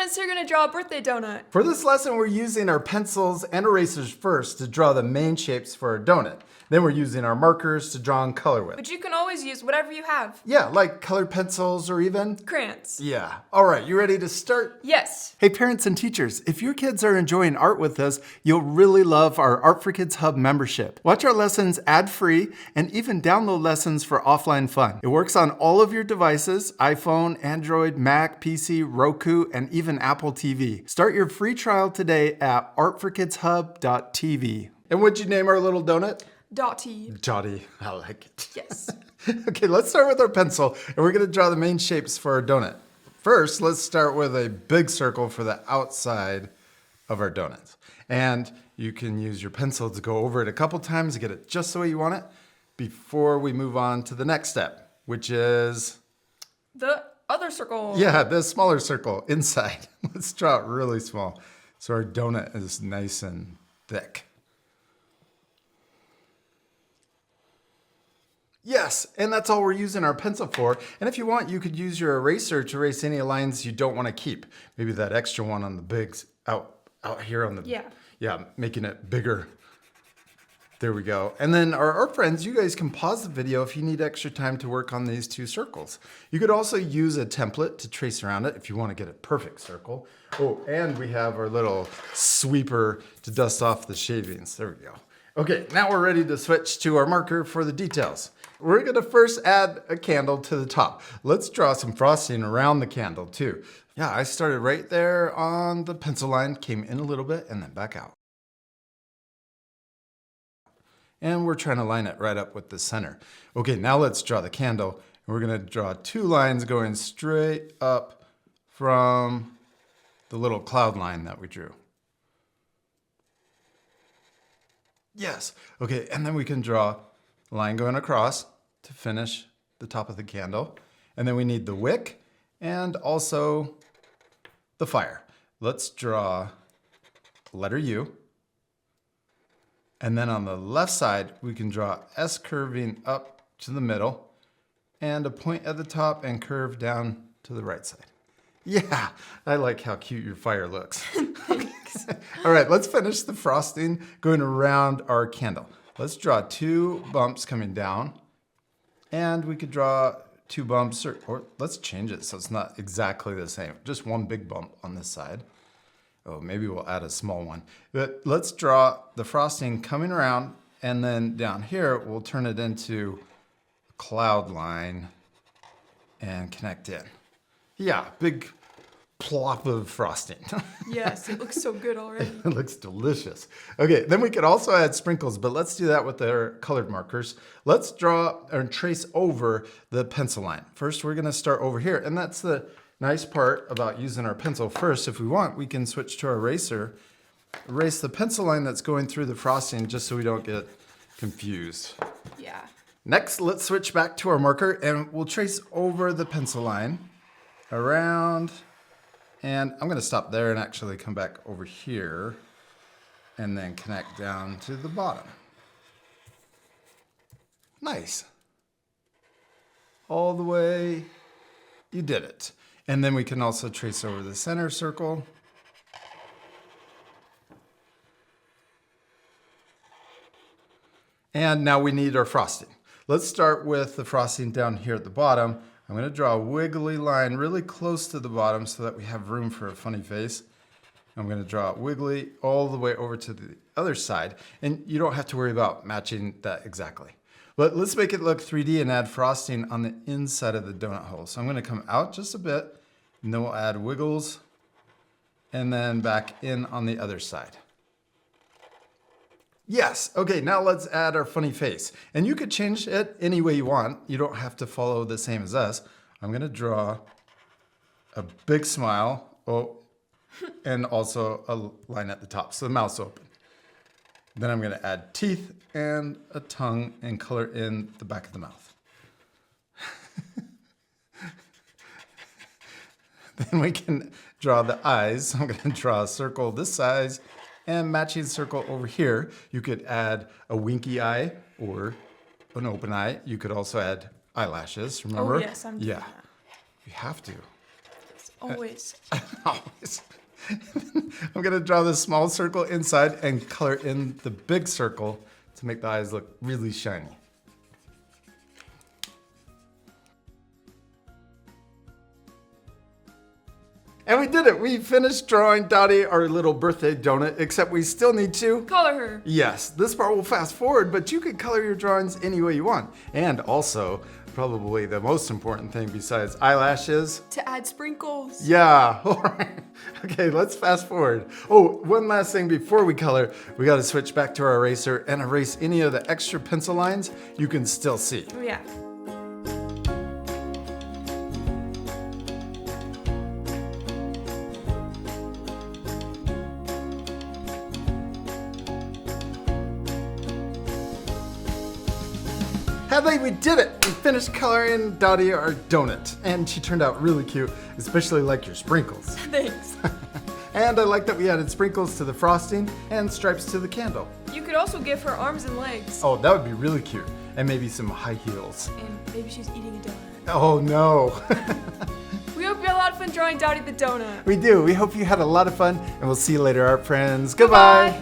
parents, you're gonna draw a birthday donut. For this lesson, we're using our pencils and erasers first to draw the main shapes for our donut. Then we're using our markers to draw and color with. But you can always use whatever you have. Yeah, like colored pencils or even Crayons. Yeah. All right, you ready to start? Yes. Hey parents and teachers, if your kids are enjoying art with us, you'll really love our Art for Kids Hub membership. Watch our lessons ad-free and even download lessons for offline fun. It works on all of your devices, iPhone, Android, Mac, PC, Roku, and even Apple TV. Start your free trial today at artforkidshub.tv. And what'd you name our little donut? Dottie. Dottie, I like it. Yes. Okay, let's start with our pencil, and we're gonna draw the main shapes for our donut. First, let's start with a big circle for the outside of our donuts. And you can use your pencil to go over it a couple times to get it just the way you want it before we move on to the next step, which is The other circle. yeah, the smaller circle inside. Let's draw it really small so our donut is nice and thick. Yes, and that's all we're using our pencil for. And if you want, you could use your eraser to erase any lines you don't want to keep. Maybe that extra one on the bigs out here on the yeah, making it bigger. There we go. And then our art friends, you guys can pause the video if you need extra time to work on these two circles. You could also use a template to trace around it if you want to get a perfect circle. Oh, and we have our little sweeper to dust off the shavings. There we go. Okay, now we're ready to switch to our marker for the details. We're gonna first add a candle to the top. Let's draw some frosting around the candle too. Yeah, I started right there on the pencil line, came in a little bit and then back out. And we're trying to line it right up with the center. Okay, now let's draw the candle. And we're gonna draw two lines going straight up from the little cloud line that we drew. Yes, okay, and then we can draw a line going across to finish the top of the candle. And then we need the wick and also the fire. Let's draw letter U. And then on the left side, we can draw S curving up to the middle and a point at the top and curve down to the right side. Yeah, I like how cute your fire looks. All right, let's finish the frosting going around our candle. Let's draw two bumps coming down, and we could draw two bumps, or let's change it so it's not exactly the same. Just one big bump on this side. Oh, maybe we'll add a small one. But let's draw the frosting coming around, and then down here, we'll turn it into a cloud line and connect in. Yeah, big plop of frosting. Yes, it looks so good already. It looks delicious. Okay, then we could also add sprinkles, but let's do that with our colored markers. Let's draw or trace over the pencil line. First, we're gonna start over here, and that's the nice part about using our pencil first. If we want, we can switch to our eraser, erase the pencil line that's going through the frosting just so we don't get confused. Yeah. Next, let's switch back to our marker, and we'll trace over the pencil line, around, and I'm gonna stop there and actually come back over here and then connect down to the bottom. Nice. All the way, you did it. And then we can also trace over the center circle. And now we need our frosting. Let's start with the frosting down here at the bottom. I'm gonna draw a wiggly line really close to the bottom so that we have room for a funny face. I'm gonna draw it wiggly all the way over to the other side. And you don't have to worry about matching that exactly. But let's make it look 3D and add frosting on the inside of the donut hole. So I'm gonna come out just a bit, and then we'll add wiggles, and then back in on the other side. Yes, okay, now let's add our funny face. And you could change it any way you want. You don't have to follow the same as us. I'm gonna draw a big smile, and also a line at the top, so the mouth's open. Then I'm gonna add teeth and a tongue and color in the back of the mouth. Then we can draw the eyes. I'm gonna draw a circle this size and matching circle over here. You could add a winky eye or an open eye. You could also add eyelashes, remember? Oh yes, I'm doing that. You have to. Always. Always. I'm gonna draw this small circle inside and color in the big circle to make the eyes look really shiny. And we did it! We finished drawing Dottie, our little birthday donut, except we still need to Color her. Yes, this part will fast forward, but you can color your drawings any way you want. And also, probably the most important thing besides eyelashes. To add sprinkles. Yeah, all right. Okay, let's fast forward. Oh, one last thing before we color. We gotta switch back to our eraser and erase any of the extra pencil lines you can still see. Oh, yeah. Hadley, we did it! We finished coloring Dottie, our donut. And she turned out really cute, especially like your sprinkles. Thanks. And I like that we added sprinkles to the frosting and stripes to the candle. You could also give her arms and legs. Oh, that would be really cute. And maybe some high heels. And maybe she's eating a donut. Oh no. We hope you had a lot of fun drawing Dottie the Donut. We do. We hope you had a lot of fun, and we'll see you later, art friends. Goodbye.